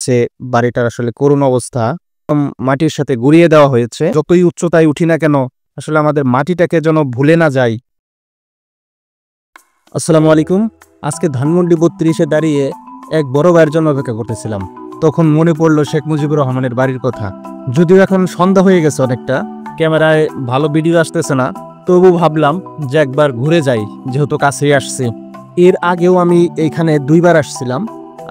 যাচ্ছে বাড়িটার আসলে করুণ অবস্থা। মাটির সাথে গুঁড়িয়ে দেওয়া হয়েছে। যতই উচ্চতায় উঠি না কেন আসলে আমাদের মাটিটাকে যেন ভুলে না যাই। আসসালামু আলাইকুম। আজকে ধানমন্ডি ৩২-এ দাঁড়িয়ে এক বড় ভাইয়ের জন্য অপেক্ষা করতেছিলাম। তখন মনে পড়ল শেখ মুজিবুর রহমানের বাড়ির কথা। যদিও এখন সন্ধ্যা হয়ে গেছে অনেকটা, ক্যামেরায় ভালো ভিডিও আসতেছে না, তবু ভাবলাম যে একবার ঘুরে যাই, যেহেতু কাছেই আসছি। এর আগেও আমি এইখানে 2বার আসছিলাম।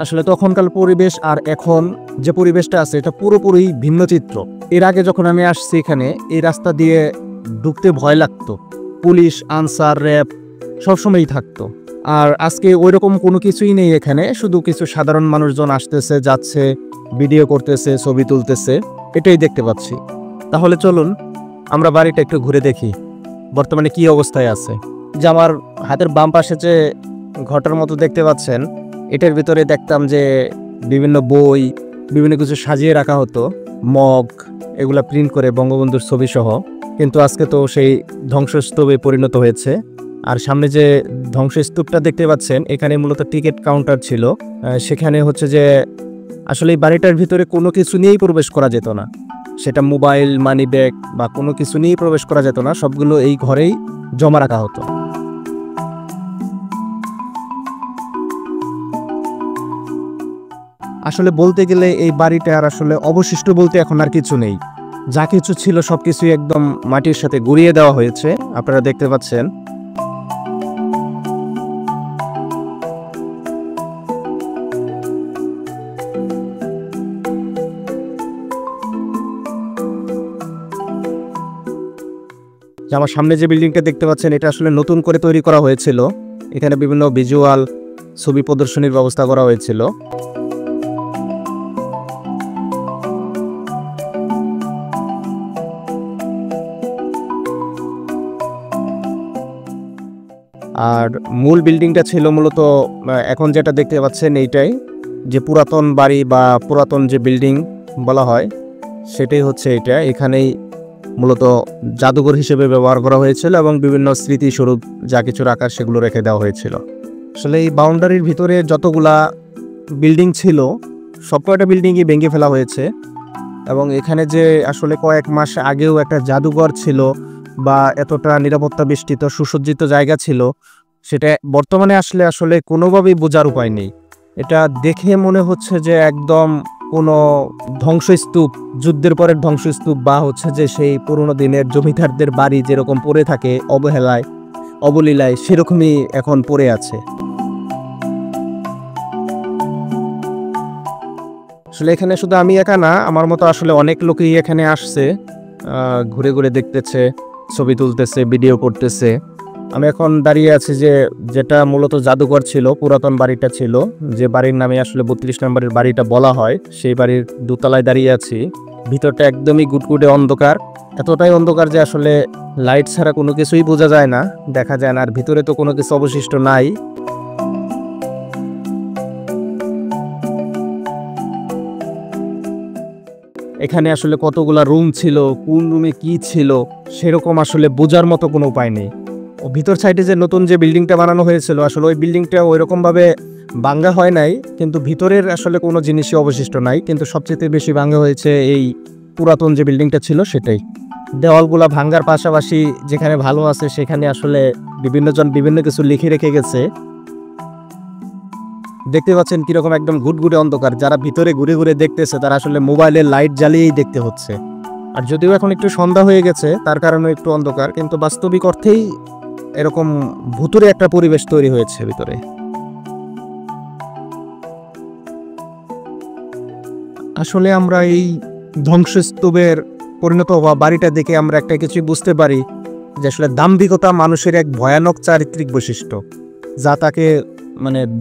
আসলে তখনকার পরিবেশ আর এখন যে পরিবেশটা আছে এটা পুরোপুরি ভিন্ন চিত্র। এর আগে যখন আমি আসছি এখানে, এই রাস্তা দিয়ে ঢুকতে ভয় লাগতো। পুলিশ, আনসার, র্যাব সবসময়ই থাকতো। আর আজকে ওইরকম কোনো কিছুই নেই এখানে, শুধু কিছু সাধারণ মানুষজন আসতেছে, যাচ্ছে, ভিডিও করতেছে, ছবি তুলতেছে, এটাই দেখতে পাচ্ছি। তাহলে চলুন আমরা বাড়িটা একটু ঘুরে দেখি বর্তমানে কি অবস্থায় আছে। যে আমার হাতের বাম পাশে যে ঘরটার মতো দেখতে পাচ্ছেন, এটার ভিতরে দেখতাম যে বিভিন্ন বই, বিভিন্ন কিছু সাজিয়ে রাখা হতো, মগ, এগুলা প্রিন্ট করে বঙ্গবন্ধুর ছবি সহ। কিন্তু আজকে তো সেই ধ্বংসস্তূপে পরিণত হয়েছে। আর সামনে যে ধ্বংসস্তূপটা দেখতে পাচ্ছেন, এখানে মূলত টিকিট কাউন্টার ছিল। সেখানে হচ্ছে যে আসলে এই বাড়িটার ভিতরে কোনো কিছু নিয়েই প্রবেশ করা যেত না। সেটা মোবাইল, মানি ব্যাগ বা কোনো কিছু নিয়েই প্রবেশ করা যেত না, সবগুলো এই ঘরেই জমা রাখা হতো। আসলে বলতে গেলে এই বাড়িটার আসলে অবশিষ্ট বলতে এখন আর কিছু নেই। যা কিছু ছিল সবকিছুই একদম মাটির সাথে গুঁড়িয়ে দেওয়া হয়েছে, আপনারা দেখতে পাচ্ছেন। আমার সামনে যে বিল্ডিংটা দেখতে পাচ্ছেন, এটা আসলে নতুন করে তৈরি করা হয়েছিল। এখানে বিভিন্ন ভিজুয়াল ছবি প্রদর্শনীর ব্যবস্থা করা হয়েছিল। আর মূল বিল্ডিংটা ছিল মূলত, এখন যেটা দেখতে পাচ্ছেন এইটাই, যে পুরাতন বাড়ি বা পুরাতন যে বিল্ডিং বলা হয় সেটাই হচ্ছে এটা। এখানেই মূলত জাদুঘর হিসেবে ব্যবহার করা হয়েছিল এবং বিভিন্ন স্মৃতিস্বরূপ যা কিছু রাখার সেগুলো রেখে দেওয়া হয়েছিল। আসলে এই বাউন্ডারির ভিতরে যতগুলা বিল্ডিং ছিল সবকটা বিল্ডিংই ভেঙে ফেলা হয়েছে। এবং এখানে যে আসলে কয়েক মাস আগেও একটা জাদুঘর ছিল বা এতটা নিরাপত্তা বেষ্টিত সুসজ্জিত জায়গা ছিল, সেটা বর্তমানে আসলে কোনোভাবেই বোঝার উপায় নেই। এটা দেখে মনে হচ্ছে যে একদম কোনো ধ্বংসস্তূপ, যুদ্ধের পরের ধ্বংসস্তূপ, বা হচ্ছে যে সেই পুরোনো দিনের জমিদারদের বাড়ি যেরকম পড়ে থাকে অবহেলায়, অবলীলায়, সেরকমই এখন পড়ে আছে। আসলে এখানে শুধু আমি একা না, আমার মতো আসলে অনেক লোকই এখানে আসছে, ঘুরে ঘুরে দেখতেছে, ছবি তুলতেছে, ভিডিও করতেছে। আমি এখন দাঁড়িয়ে আছি যেটা মূলত জাদুঘর ছিল, পুরাতন বাড়িটা ছিল, যে বাড়ির নামে আসলে 32 নম্বরের বাড়িটা বলা হয়, সেই বাড়ির দোতলায় দাঁড়িয়ে আছি। ভিতরটা একদমই গুটগুটে অন্ধকার, এতটাই অন্ধকার যে আসলে লাইট ছাড়া কোনো কিছুই বোঝা যায় না, দেখা যায় না। আর ভিতরে তো কোনো কিছু অবশিষ্ট নাই। এখানে আসলে কতগুলা রুম ছিল, কোন রুমে কি ছিল সেরকম আসলে বোঝার মতো কোনো উপায় নেই। ও ভিতর সাইডে যে নতুন যে বিল্ডিংটা বানানো হয়েছিল, আসলে ওই বিল্ডিংটা ওইরকমভাবে ভাঙা হয় নাই, কিন্তু ভিতরের আসলে কোনো জিনিসই অবশিষ্ট নাই। কিন্তু সবচেয়ে বেশি ভাঙা হয়েছে এই পুরাতন যে বিল্ডিংটা ছিল সেটাই। দেওয়ালগুলা ভাঙার পাশাপাশি যেখানে ভালো আছে সেখানে আসলে বিভিন্নজন বিভিন্ন কিছু লিখে রেখে গেছে। দেখতে পাচ্ছেন কিরকম একদম ঘুটঘুটে অন্ধকার। যারা ভিতরে ঘুরে ঘুরে দেখতেছে তারা আসলে মোবাইলের লাইট জ্বালিয়েই দেখতে হচ্ছে। আর যদিও এখন একটু সন্ধ্যা হয়ে গেছে তার কারণে একটু অন্ধকার, কিন্তু বাস্তবিক অর্থেই এরকম ভুতুরে একটা পরিবেশ তৈরি হয়েছে ভিতরে। আসলে আমরা এই ধ্বংসস্তূপের পরিণত হওয়া বাড়িটা দেখে আমরা একটা কিছুই বুঝতে পারি, যে আসলে দাম্ভিকতা মানুষের এক ভয়ানক চারিত্রিক বৈশিষ্ট্য, যা তাকে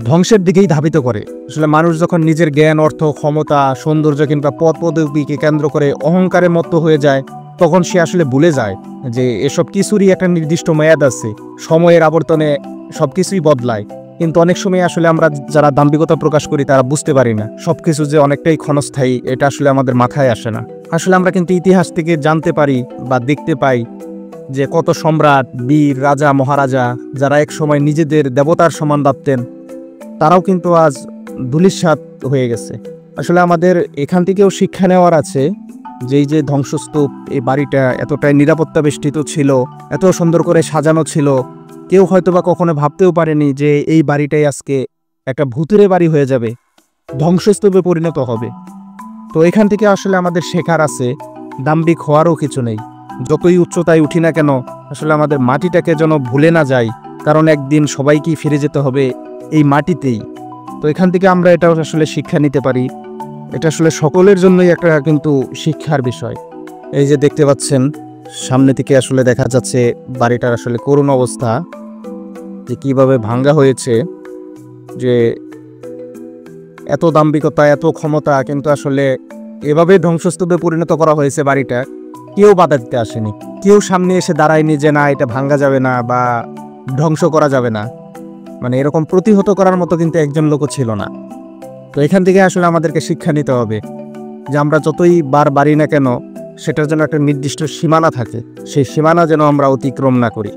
ধ্বংসের দিকেই ধাবিত করে। আসলে মানুষ যখন নিজের জ্ঞান, অর্থ, ক্ষমতা, সৌন্দর্য কিংবা পদ পদবীকে কেন্দ্র করে অহংকারে মত্ত হয়ে যায়, তখন সে আসলে ভুলে যায় যে এসব কিছুরই একটা নির্দিষ্ট মেয়াদ আছে, সময়ের আবর্তনে সবকিছুই বদলায়। কিন্তু অনেক সময় আসলে আমরা যারা দাম্ভিকতা প্রকাশ করি তারা বুঝতে পারি না সবকিছু যে অনেকটাই ক্ষণস্থায়ী, এটা আসলে আমাদের মাথায় আসে না। আসলে আমরা কিন্তু ইতিহাস থেকে জানতে পারি বা দেখতে পাই যে কত সম্রাট, বীর, রাজা, মহারাজা যারা এক সময় নিজেদের দেবতার সমান ভাবতেন, তারাও কিন্তু আজ ধূলিসাৎ হয়ে গেছে। আসলে আমাদের এখান থেকেও শিক্ষা নেওয়ার আছে, যে এই যে ধ্বংসস্তূপ, এই বাড়িটা এতটাই নিরাপত্তা বেষ্টিত ছিল, এত সুন্দর করে সাজানো ছিল, কেউ হয়তোবা কখনো ভাবতেও পারেনি যে এই বাড়িটাই আজকে একটা ভূতুরে বাড়ি হয়ে যাবে, ধ্বংসস্তূপে পরিণত হবে। তো এখান থেকে আসলে আমাদের শেখার আছে, দাম্ভিক হওয়ারও কিছু নেই। যতই উচ্চতায় উঠি না কেন, আসলে আমাদের মাটিটাকে যেন ভুলে না যাই, কারণ একদিন সবাইকেই ফিরে যেতে হবে এই মাটিতেই। তো এখান থেকে আমরা এটাও আসলে শিক্ষা নিতে পারি। এটা আসলে সকলের জন্যই একটা কিন্তু শিক্ষার বিষয়। এই যে দেখতে পাচ্ছেন সামনে থেকে আসলে দেখা যাচ্ছে বাড়িটার আসলে করুণ অবস্থা, যে কিভাবে ভাঙ্গা হয়েছে, যে এত দাম্ভিকতা, এত ক্ষমতা, কিন্তু আসলে এভাবে ধ্বংসস্তূপে পরিণত করা হয়েছে বাড়িটা। কেউ বাধা দিতে আসেনি, কেউ সামনে এসে দাঁড়ায়নি যে না এটা ভাঙ্গা যাবে না বা ধ্বংস করা যাবে না, মানে এরকম প্রতিহত করার মতো কিন্তু একজন লোকও ছিল না। তো এখান থেকে আসলে আমাদেরকে শিক্ষা নিতে হবে যে আমরা যতই বার বাড়ি না কেন, সেটার জন্য একটা নির্দিষ্ট সীমানা থাকে, সেই সীমানা যেন আমরা অতিক্রম না করি।